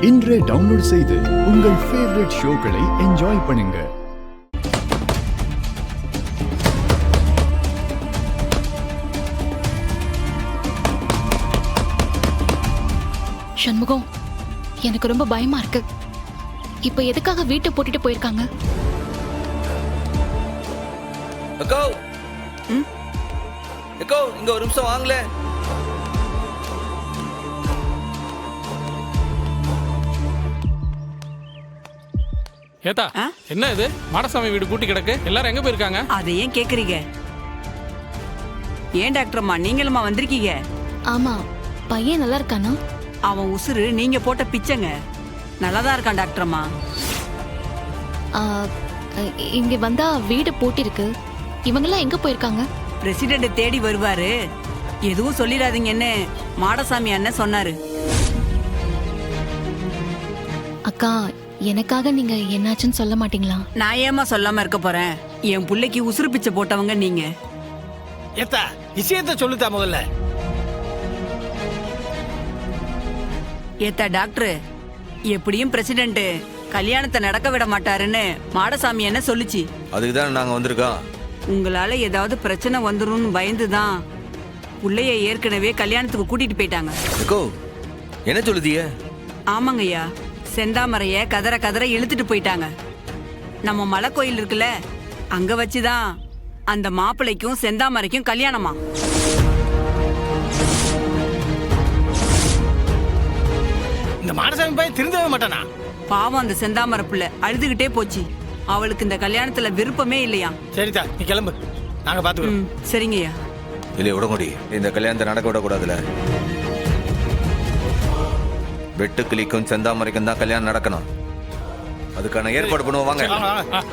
இன்றே டவுன்லோட் செய்து உங்கள் ஃபேவரட் ஷோக்களை என்ஜாய் பண்ணுங்க. சண்முகம், எனக்கு ரொம்ப பயமா இருக்கு. இப்ப எதுக்காக வீட்டை போட்டுட்டு போயிருக்காங்க? அக்கா அக்கா, இங்க ஒரு நிமிஷம் வாங்கல. ஏத்தா, என்ன இது? மாடசாமி வீடு பூட்டி கிடக்கு. எல்லாரும் எங்க போயிருக்காங்க? அதை ஏன் கேக்குறீங்க? ஏன் டாக்டர் அம்மா நீங்களுமா வந்திருக்கீங்க? ஆமா, பையன் நல்லா இருக்கானா? அவன் உசுறு நீங்க போட்ட பிச்சைங்க. நல்லாதான் இருக்கான் டாக்டர் அம்மா. ஆ, இங்க வந்தா வீடு பூட்டிருக்கு. இவங்கெல்லாம் எங்க போயிருக்காங்க? பிரசிடென்ட் தேடி வருவாரு, எதுவும் சொல்லிடாதீங்கன்னு மாடசாமி அண்ணன் சொன்னாரு. அக்கா, எனக்காக நீங்க என்னாச்சுன்னு சொல்ல மாட்டீங்களா? நான் ஏமா சொல்லாம இருக்க போறேன்? என் புள்ளைக்கு உசுறு பிச்சை போட்டவங்க நீங்க. ஏத்தா, விஷயத்த சொல்லுதா முதல்ல. ஏத்தா டாக்டர், எப்படியும் பிரசிடென்ட் கல்யாணத்தை நடக்க விட மாட்டாருன்னு மாடசாமி என்ன சொல்லுச்சு. அதுக்கு தான் நாங்க வந்திருக்கோம். உங்களால ஏதாவது பிரச்சனை வந்துரும்னு பயந்துதான் புள்ளைய ஏற்கனவே கல்யாணத்துக்கு கூட்டிட்டு போயிட்டாங்க. அக்கோ, என்ன சொல்லுதிய? ஆமாங்க ஐயா, செந்தாமரைய கதற கதற இழுத்துட்டு போயிட்டாங்க. நம்ம மலை கோயில் இருக்குல்ல, அங்க வச்சுதான் அந்த மாப்பிள்ளைக்கும் செந்தாமரைக்கும் கல்யாணமா. இந்த மாடசாமி பையன் திருந்தவே மாட்டானா? பாவம் அந்த செந்தாமரை புள்ள அழுதுகிட்டே போச்சு. அவளுக்கு இந்த கல்யாணத்துல விருப்பமே இல்லையா. சரிதா, நீ கிளம்பு, நாங்க பாத்துக்கிறோம். சரிங்க ஐயா. இல்லையே விட முடி, இந்த கல்யாணத்தை நடக்க விடக்கூடாதுல. வெட்டுக்கிளிக்கும் செந்தாமரைக்கும் தான் கல்யாணம் நடக்கணும். அதுக்கான ஏற்பாடு பண்ணுவோம், வாங்க. வாங்க, வாங்க.